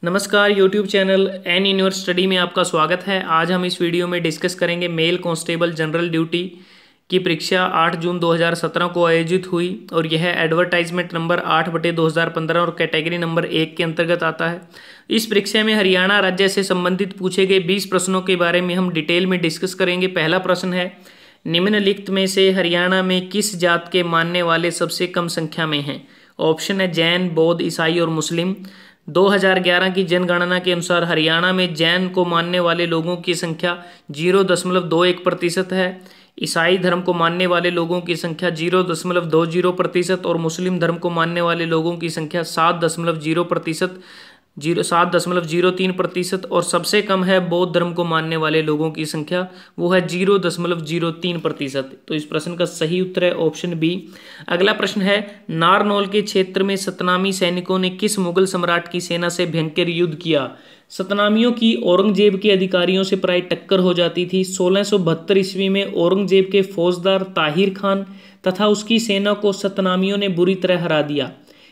नमस्कार YouTube channel N Universe Study में आपका स्वागत है। आज हम इस वीडियो में डिस्कस करेंगे मेल कांस्टेबल जनरल ड्यूटी की परीक्षा 8 जून 2017 को आयोजित हुई और यह एडवर्टाइजमेंट नंबर 8/2015 और कैटेगरी नंबर 1 के अंतर्गत आता है। इस परीक्षा में हरियाणा राज्य से संबंधित पूछे गए 20 प्रश्नों के बारे में हम डिटेल में डिस्कस करेंगे। पहला प्रश्न है, निम्नलिखित में से हरियाणा में किस जात के मानने वाले सबसे कम संख्या में हैं? ऑप्शन है जैन, बौद्ध, ईसाई और मुस्लिम। 2011 की जनगणना के अनुसार हरियाणा में जैन को मानने वाले लोगों की संख्या 0.21% है, ईसाई धर्म को मानने वाले लोगों की संख्या 0.20% और मुस्लिम धर्म को मानने वाले लोगों की संख्या 7.03% और सबसे कम है बौद्ध धर्म को मानने वाले लोगों की संख्या, वो है 0.03%। तो इस प्रश्न का सही उत्तर है ऑप्शन बी। अगला प्रश्न है, नारनौल के क्षेत्र में सतनामी सैनिकों ने किस मुगल सम्राट की सेना से भयंकर युद्ध किया? सतनामियों की औरंगजेब के अधिकारियों से प्राय टक्कर हो जाती थी। 1672 ईस्वी में औरंगजेब के फौजदार ताहिर खान तथा उसकी सेना को सतनामियों ने बुरी तरह हरा दिया।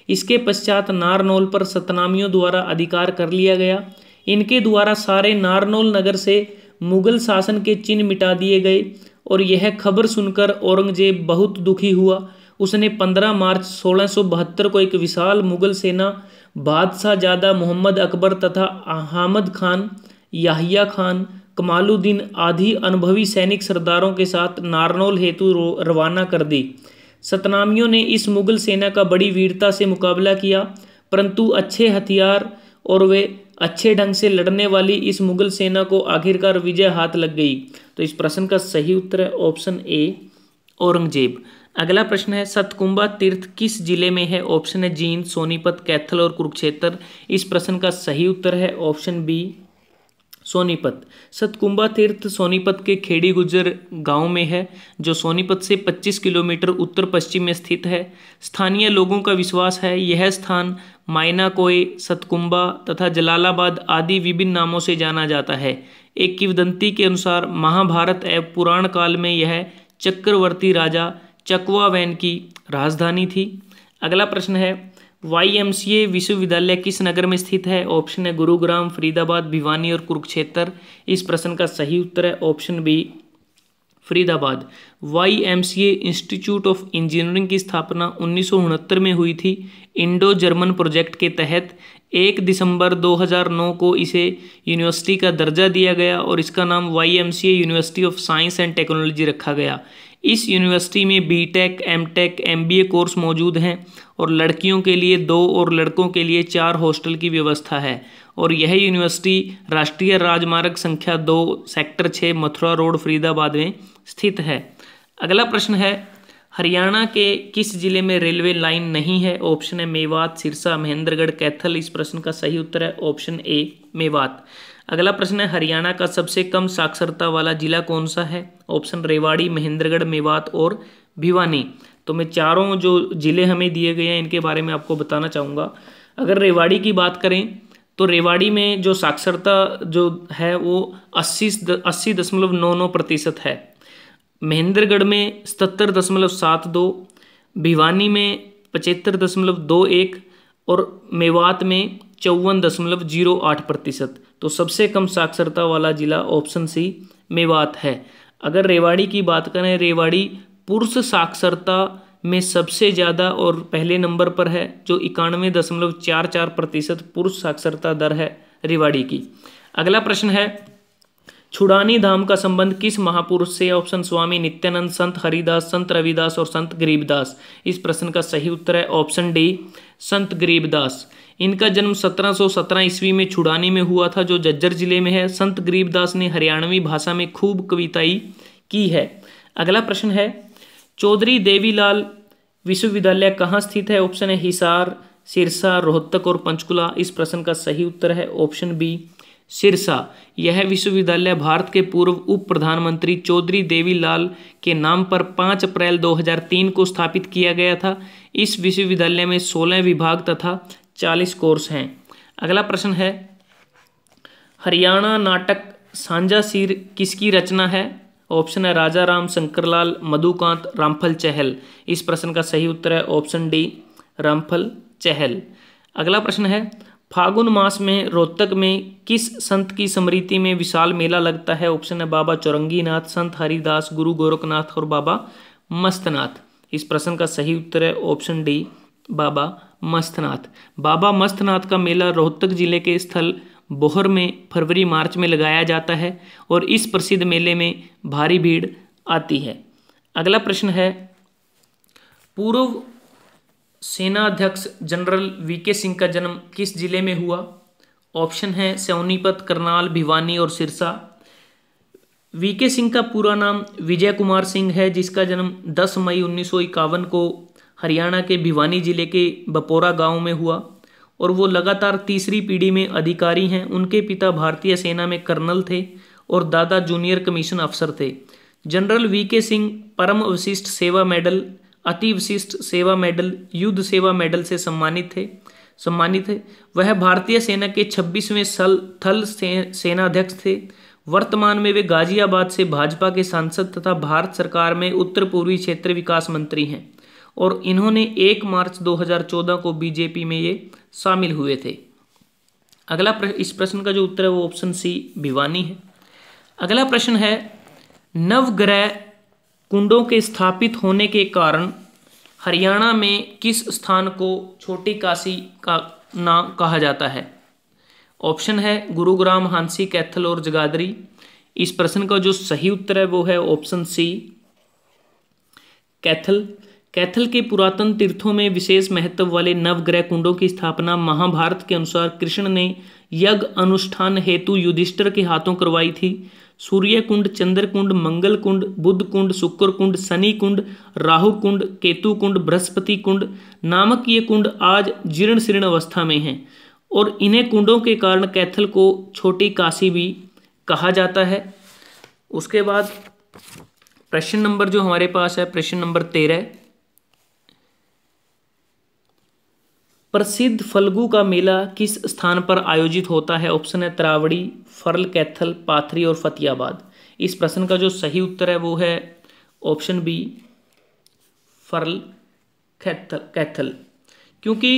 इसके पश्चात नारनौल पर सतनामियों द्वारा अधिकार कर लिया गया। इनके द्वारा सारे नारनौल नगर से मुगल शासन के चिन्ह मिटा दिए गए और यह खबर सुनकर औरंगजेब बहुत दुखी हुआ। उसने 15 मार्च 1672 को एक विशाल मुगल सेना बादशाहजादा मोहम्मद अकबर तथा अहमद खान, याहिया खान, कमालुद्दीन आदि अनुभवी सैनिक सरदारों के साथ नारनौल हेतु रवाना कर दी। सतनामियों ने इस मुगल सेना का बड़ी वीरता से मुकाबला किया, परंतु अच्छे हथियार और वे अच्छे ढंग से लड़ने वाली इस मुगल सेना को आखिरकार विजय हाथ लग गई। तो इस प्रश्न का सही उत्तर है ऑप्शन ए, औरंगजेब। अगला प्रश्न है, सतकुंबा तीर्थ किस जिले में है? ऑप्शन है जींद, सोनीपत, कैथल और कुरुक्षेत्र। इस प्रश्न का सही उत्तर है ऑप्शन बी, सोनीपत। सतकुंबा तीर्थ सोनीपत के खेड़ी गुज्जर गांव में है, जो सोनीपत से 25 किलोमीटर उत्तर पश्चिम में स्थित है। स्थानीय लोगों का विश्वास है यह स्थान मायनाकोय, सतकुंबा तथा जलालाबाद आदि विभिन्न नामों से जाना जाता है। एक किंवदंती के अनुसार महाभारत एवं पुराण काल में यह चक्रवर्ती राजा चकवावैन की राजधानी थी। अगला प्रश्न है, YMCA विश्वविद्यालय किस नगर में स्थित है? ऑप्शन है गुरुग्राम, फरीदाबाद, भिवानी और कुरुक्षेत्र। इस प्रश्न का सही उत्तर है option B, Faridabad. YMCA institute of engineering की स्थापना 1969 में हुई थी। इंडो जर्मन प्रोजेक्ट के तहत 1 दिसंबर 2009 को इसे यूनिवर्सिटी का दर्जा दिया गया और इसका नाम YMCA university of science and technology रखा गया। इस यूनिवर्सिटी में BTech, MTech, MBA कोर्स मौजूद हैं और लड़कियों के लिए 2 और लड़कों के लिए 4 हॉस्टल की व्यवस्था है। और यह यूनिवर्सिटी राष्ट्रीय राजमार्ग संख्या 2 सेक्टर 6 मथुरा रोड फरीदाबाद में स्थित है। अगला प्रश्न है, हरियाणा के किस जिले में रेलवे लाइन नहीं है? ऑप्शन है मेवात, सिरसा, महेंद्रगढ़, कैथल। इस प्रश्न का सही उत्तर है ऑप्शन ए, मेवात। अगला प्रश्न है, हरियाणा का सबसे कम साक्षरता वाला जिला कौन सा है? ऑप्शन रेवाड़ी, महेंद्रगढ़, मेवात और भिवानी। तो मैं चारों जो जिले हमें दिए गए हैं इनके बारे में आपको बताना चाहूँगा। अगर रेवाड़ी की बात करें तो रेवाड़ी में जो साक्षरता जो है वो 80.99% है। महेंद्रगढ़ में 77.72, भिवानी में 75.21 और मेवात में 54.08%। तो सबसे कम साक्षरता वाला जिला ऑप्शन सी मेवात है। अगर रेवाड़ी की बात करें, रेवाड़ी पुरुष साक्षरता में सबसे ज़्यादा और पहले नंबर पर है, जो 91.44% पुरुष साक्षरता दर है रेवाड़ी की। अगला प्रश्न है, छुड़ानी धाम का संबंध किस महापुरुष से? ऑप्शन स्वामी नित्यानंद, संत हरिदास, संत रविदास और संत गरीबदास। इस प्रश्न का सही उत्तर है ऑप्शन डी, संत गरीबदास। इनका जन्म 1717 ईस्वी में छुड़ानी में हुआ था, जो झज्जर जिले में है। संत गरीबदास ने हरियाणवी भाषा में खूब कविताई की है। अगला प्रश्न है, चौधरी देवीलाल विश्वविद्यालय कहाँ स्थित है? ऑप्शन है हिसार, सिरसा, रोहतक और पंचकुला। इस प्रश्न का सही उत्तर है ऑप्शन बी, सिरसा। यह विश्वविद्यालय भारत के पूर्व उप प्रधानमंत्री चौधरी देवीलाल के नाम पर 5 अप्रैल 2003 को स्थापित किया गया था। इस विश्वविद्यालय में 16 विभाग तथा 40 कोर्स हैं। अगला प्रश्न है, हरियाणा नाटक सांझा सिर किसकी रचना है? ऑप्शन है राजा राम, शंकरलाल, मधुकांत, रामफल चहल। इस प्रश्न का सही उत्तर है ऑप्शन डी, रामफल चहल। अगला प्रश्न है, फागुन मास में रोहतक में किस संत की स्मृति में विशाल मेला लगता है? ऑप्शन है बाबा चौरंगीनाथ, संत हरिदास, गुरु गोरखनाथ और बाबा मस्तनाथ। इस प्रश्न का सही उत्तर है ऑप्शन डी, बाबा मस्तनाथ। बाबा मस्तनाथ का मेला रोहतक जिले के स्थल बोहर में फरवरी मार्च में लगाया जाता है और इस प्रसिद्ध मेले में भारी भीड़ आती है। अगला प्रश्न है, पूर्व सेनाध्यक्ष जनरल वीके सिंह का जन्म किस जिले में हुआ? ऑप्शन है सोनीपत, करनाल, भिवानी और सिरसा। वीके सिंह का पूरा नाम विजय कुमार सिंह है, जिसका जन्म 10 मई 1951 को हरियाणा के भिवानी जिले के बपोरा गांव में हुआ और वो लगातार तीसरी पीढ़ी में अधिकारी हैं। उनके पिता भारतीय सेना में कर्नल थे और दादा जूनियर कमीशन अफसर थे। जनरल वीके सिंह परम विशिष्ट सेवा मेडल, अति विशिष्ट सेवा मेडल, युद्ध सेवा मेडल से सम्मानित थे। वह भारतीय सेना के 26वें थल सेनाध्यक्ष थे। वर्तमान में वे गाजियाबाद से भाजपा के सांसद तथा भारत सरकार में उत्तर पूर्वी क्षेत्र विकास मंत्री हैं और इन्होंने 1 मार्च 2014 को बीजेपी में ये शामिल हुए थे। इस प्रश्न का जो उत्तर है वो ऑप्शन सी, भिवानी है। अगला प्रश्न है, नवग्रह कुंडों के स्थापित होने के कारण हरियाणा में किस स्थान को छोटी काशी का नाम कहा जाता है? ऑप्शन है गुरुग्राम, हांसी, कैथल और जगाधरी। इस प्रश्न का जो सही उत्तर है वो है ऑप्शन सी, कैथल। कैथल के पुरातन तीर्थों में विशेष महत्व वाले नवग्रह कुंडों की स्थापना महाभारत के अनुसार कृष्ण ने यज्ञ अनुष्ठान हेतु युधिष्ठिर के हाथों करवाई थी। सूर्य कुंड, चंद्र कुंड, मंगल कुंड, बुध कुंड, शुक्र कुंड, शनि कुंड, राहु कुंड, केतु कुंड, बृहस्पति कुंड नामक ये कुंड आज जीर्ण शीर्ण अवस्था में हैं और इन्हें कुंडों के कारण कैथल को छोटी काशी भी कहा जाता है। उसके बाद प्रश्न नंबर जो हमारे पास है, प्रश्न नंबर 13, प्रसिद्ध फल्गु का मेला किस स्थान पर आयोजित होता है? ऑप्शन है तरावड़ी, फर्ल, कैथल, पाथरी और फतेहाबाद। इस प्रश्न का जो सही उत्तर है वो है ऑप्शन बी, फर्ल, कैथल। क्योंकि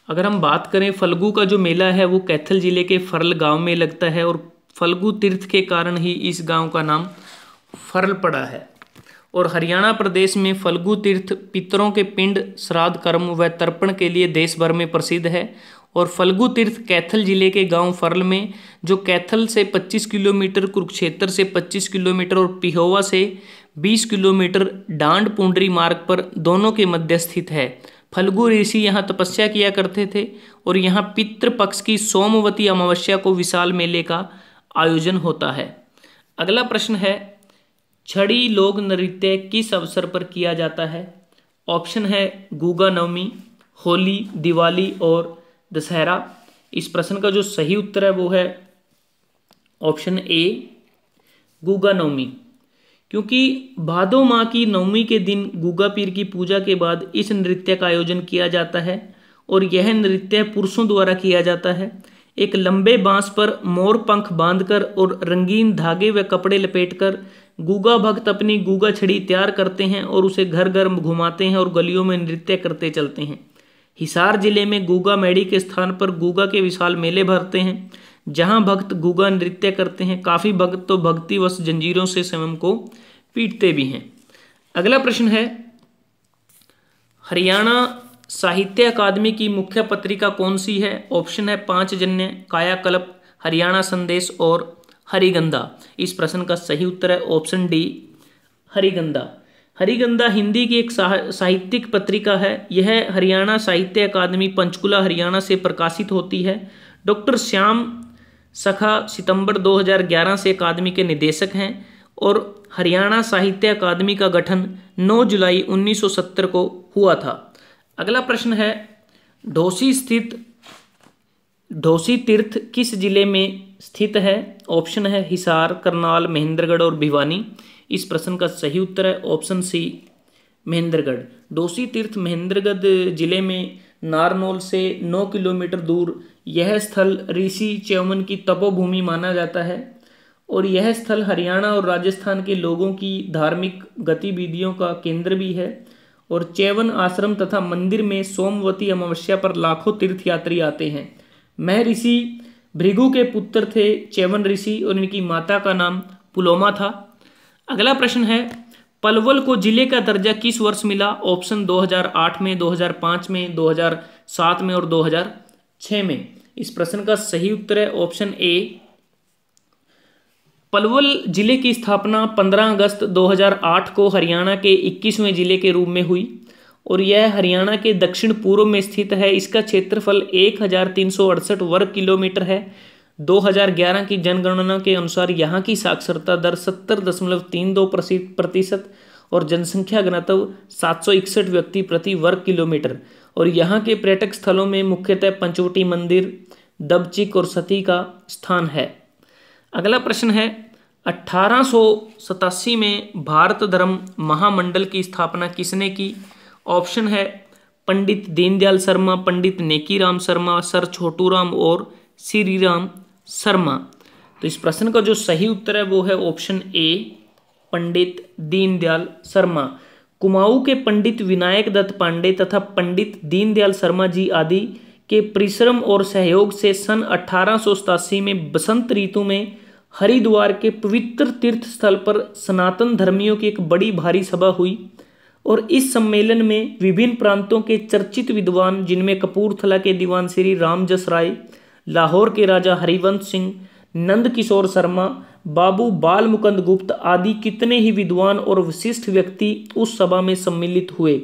अगर हम बात करें फल्गु का जो मेला है वो कैथल जिले के फर्ल गांव में लगता है और फल्गु तीर्थ के कारण ही इस गांव का नाम फर्ल पड़ा है। और हरियाणा प्रदेश में फल्गु तीर्थ पितरों के पिंड, श्राद्ध कर्म व तर्पण के लिए देश भर में प्रसिद्ध है। और फल्गु तीर्थ कैथल जिले के गांव फर्ल में, जो कैथल से 25 किलोमीटर, कुरुक्षेत्र से 25 किलोमीटर और पिहोवा से 20 किलोमीटर डांड पुंडरी मार्ग पर दोनों के मध्य स्थित है। फल्गु ऋषि यहाँ तपस्या किया करते थे और यहाँ पितृपक्ष की सोमवती अमावस्या को विशाल मेले का आयोजन होता है। अगला प्रश्न है, छड़ी लोक नृत्य किस अवसर पर किया जाता है? ऑप्शन है गुगा नवमी, होली, दिवाली और दशहरा। इस प्रश्न का जो सही उत्तर है वो है ऑप्शन ए, गुगा नवमी। क्योंकि भादो माह की नवमी के दिन गुगा पीर की पूजा के बाद इस नृत्य का आयोजन किया जाता है और यह नृत्य पुरुषों द्वारा किया जाता है। एक लंबे बांस पर मोर पंख बांधकर और रंगीन धागे व कपड़े लपेटकर गुगा भक्त अपनी गुगा छड़ी तैयार करते हैं और उसे घर घर घुमाते हैं और गलियों में नृत्य करते चलते हैं। हिसार जिले में गुगा मेड़ी के स्थान पर गुगा के विशाल मेले भरते हैं जहां भक्त गुगा नृत्य करते हैं। काफ़ी भक्त तो भक्तिवश जंजीरों से स्वयं को पीटते भी हैं। अगला प्रश्न है, हरियाणा साहित्य अकादमी की मुख्य पत्रिका कौन सी है? ऑप्शन है पांचजन्य, कायाकल्प, हरियाणा संदेश और हरिगंधा। इस प्रश्न का सही उत्तर है ऑप्शन डी, हरिगंधा। हरिगंधा हिंदी की एक साहित्यिक पत्रिका है। यह हरियाणा साहित्य अकादमी पंचकुला हरियाणा से प्रकाशित होती है। डॉक्टर श्याम सखा सितंबर 2011 से अकादमी के निदेशक हैं और हरियाणा साहित्य अकादमी का गठन 9 जुलाई 1970 को हुआ था। अगला प्रश्न है, ढोसी तीर्थ किस जिले में स्थित है? ऑप्शन है हिसार, करनाल, महेंद्रगढ़ और भिवानी। इस प्रश्न का सही उत्तर है ऑप्शन सी, महेंद्रगढ़। ढोसी तीर्थ महेंद्रगढ़ जिले में नारनौल से 9 किलोमीटर दूर यह स्थल ऋषि च्यवन की तपोभूमि माना जाता है और यह स्थल हरियाणा और राजस्थान के लोगों की धार्मिक गतिविधियों का केंद्र भी है। और चैवन आश्रम तथा मंदिर में सोमवती अमावस्या पर लाखों तीर्थयात्री आते हैं। महर्षि भृगु के पुत्र थे चैवन ऋषि और इनकी माता का नाम पुलोमा था। अगला प्रश्न है, पलवल को जिले का दर्जा किस वर्ष मिला? ऑप्शन 2008 में, 2005 में, 2007 में और 2006 में। इस प्रश्न का सही उत्तर है ऑप्शन ए। पलवल जिले की स्थापना 15 अगस्त 2008 को हरियाणा के 21वें जिले के रूप में हुई और यह हरियाणा के दक्षिण पूर्व में स्थित है। इसका क्षेत्रफल 1368 वर्ग किलोमीटर है। 2011 की जनगणना के अनुसार यहाँ की साक्षरता दर 70.32% और जनसंख्या घनत्व 761 व्यक्ति प्रति वर्ग किलोमीटर। और यहाँ के पर्यटक स्थलों में मुख्यतः पंचवटी मंदिर, दबचिक और सती का स्थान है। अगला प्रश्न है, 1887 में भारत धर्म महामंडल की स्थापना किसने की? ऑप्शन है पंडित दीनदयाल शर्मा, पंडित नेकीराम शर्मा, सर छोटूराम और श्रीराम शर्मा। तो इस प्रश्न का जो सही उत्तर है वो है ऑप्शन ए, पंडित दीनदयाल शर्मा। कुमाऊं के पंडित विनायक दत्त पांडे तथा पंडित दीनदयाल शर्मा जी आदि के परिश्रम और सहयोग से सन 1887 में बसंत ऋतु में हरिद्वार के पवित्र तीर्थ स्थल पर सनातन धर्मियों की एक बड़ी भारी सभा हुई और इस सम्मेलन में विभिन्न प्रांतों के चर्चित विद्वान, जिनमें कपूरथला के दीवान श्री रामजस राय, लाहौर के राजा हरिवंश सिंह, नंद किशोर शर्मा, बाबू बाल मुकुंद गुप्त आदि कितने ही विद्वान और विशिष्ट व्यक्ति उस सभा में सम्मिलित हुए।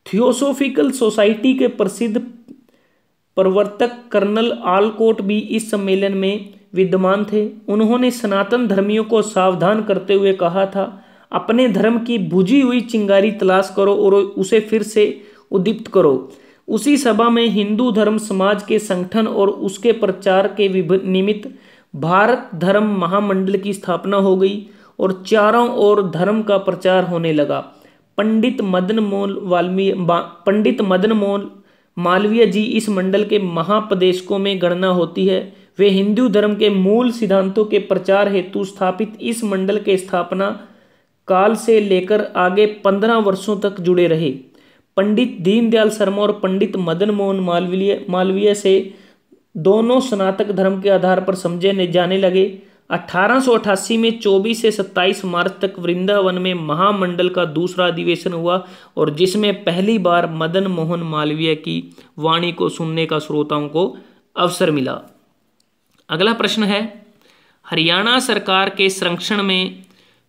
थियोसोफिकल सोसाइटी के प्रसिद्ध प्रवर्तक कर्नल आलकोट भी इस सम्मेलन में विद्यमान थे। उन्होंने सनातन धर्मियों को सावधान करते हुए कहा था, अपने धर्म की बुझी हुई चिंगारी तलाश करो और उसे फिर से उद्दीप्त करो। उसी सभा में हिंदू धर्म समाज के संगठन और उसके प्रचार के निमित्त भारत धर्म महामंडल की स्थापना हो गई और चारों ओर धर्म का प्रचार होने लगा। पंडित मदन मोहन मालवीय जी इस मंडल के महापदेशकों में गणना होती है। वे हिंदू धर्म के मूल सिद्धांतों के प्रचार हेतु स्थापित इस मंडल के स्थापना काल से लेकर आगे 15 वर्षों तक जुड़े रहे। पंडित दीनदयाल शर्मा और पंडित मदन मोहन मालवीय से दोनों स्नातक धर्म के आधार पर समझे जाने लगे। 1888 में 24 से 27 मार्च तक वृंदावन में महामंडल का दूसरा अधिवेशन हुआ और जिसमें पहली बार मदन मोहन मालवीय की वाणी को सुनने का श्रोताओं को अवसर मिला। अगला प्रश्न है, हरियाणा सरकार के संरक्षण में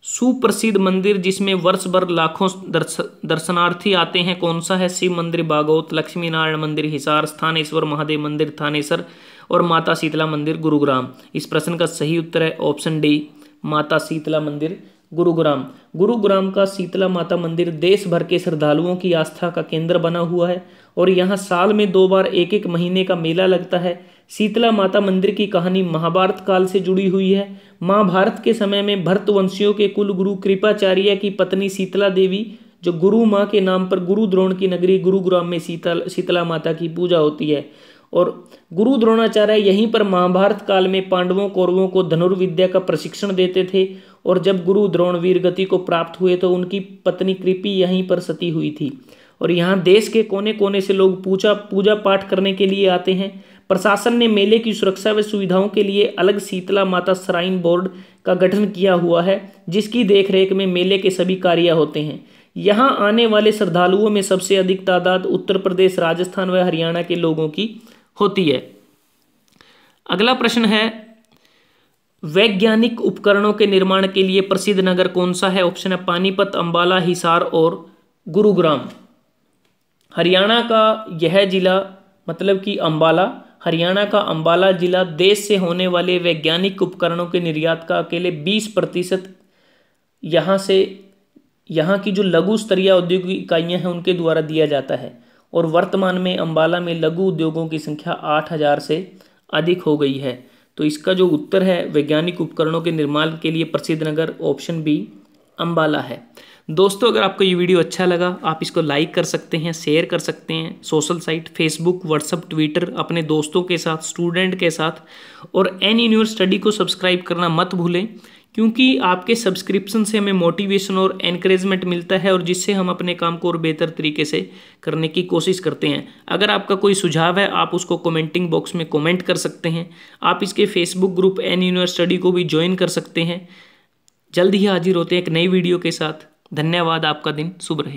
सुप्रसिद्ध मंदिर जिसमें वर्ष भर लाखों दर्शनार्थी आते हैं कौन सा है? शिव मंदिर बागोत, लक्ष्मी नारायण मंदिर हिसार, स्थानेश्वर महादेव मंदिर थानेसर और माता शीतला मंदिर गुरुग्राम। इस प्रश्न का सही उत्तर है ऑप्शन डी, माता शीतला मंदिर गुरुग्राम। गुरुग्राम का शीतला माता मंदिर देश भर के श्रद्धालुओं की आस्था का केंद्र बना हुआ है और यहाँ साल में 2 बार 1-1 महीने का मेला लगता है। शीतला माता मंदिर की कहानी महाभारत काल से जुड़ी हुई है। महाभारत के समय में भरतवंशियों के कुल गुरु कृपाचार्य की पत्नी शीतला देवी, जो गुरु माँ के नाम पर गुरु द्रोण की नगरी गुरुग्राम में शीतला माता की पूजा होती है और गुरु द्रोणाचार्य यहीं पर महाभारत काल में पांडवों कौरवों को धनुर्विद्या का प्रशिक्षण देते थे और जब गुरु द्रोण वीर गति को प्राप्त हुए तो उनकी पत्नी कृपि यहीं पर सती हुई थी। और यहाँ देश के कोने कोने से लोग पूजा पाठ करने के लिए आते हैं। प्रशासन ने मेले की सुरक्षा व सुविधाओं के लिए अलग शीतला माता श्राइन बोर्ड का गठन किया हुआ है, जिसकी देखरेख में मेले के सभी कार्य होते हैं। यहाँ आने वाले श्रद्धालुओं में सबसे अधिक तादाद उत्तर प्रदेश, राजस्थान व हरियाणा के लोगों की होती है। अगला प्रश्न है, वैज्ञानिक उपकरणों के निर्माण के लिए प्रसिद्ध नगर कौन सा है? ऑप्शन है पानीपत, अंबाला, हिसार और गुरुग्राम। हरियाणा का यह जिला मतलब कि अंबाला, हरियाणा का अंबाला जिला देश से होने वाले वैज्ञानिक उपकरणों के निर्यात का अकेले 20% यहाँ की जो लघु स्तरीय औद्योगिक इकाइयाँ हैं उनके द्वारा दिया जाता है और वर्तमान में अंबाला में लघु उद्योगों की संख्या 8000 से अधिक हो गई है। तो इसका जो उत्तर है वैज्ञानिक उपकरणों के निर्माण के लिए प्रसिद्ध नगर ऑप्शन बी अंबाला है। दोस्तों, अगर आपको ये वीडियो अच्छा लगा आप इसको लाइक कर सकते हैं, शेयर कर सकते हैं social site Facebook, WhatsApp, Twitter, अपने दोस्तों के साथ, स्टूडेंट के साथ और NE न्यूज़ स्टडी को सब्सक्राइब करना मत भूलें, क्योंकि आपके सब्सक्रिप्शन से हमें मोटिवेशन और एनकरेजमेंट मिलता है और जिससे हम अपने काम को और बेहतर तरीके से करने की कोशिश करते हैं। अगर आपका कोई सुझाव है आप उसको कमेंटिंग बॉक्स में कमेंट कर सकते हैं। आप इसके Facebook group N Universe Study को भी ज्वाइन कर सकते हैं। जल्द ही हाजिर होते हैं एक नई वीडियो के साथ। धन्यवाद, आपका दिन शुभ रहे।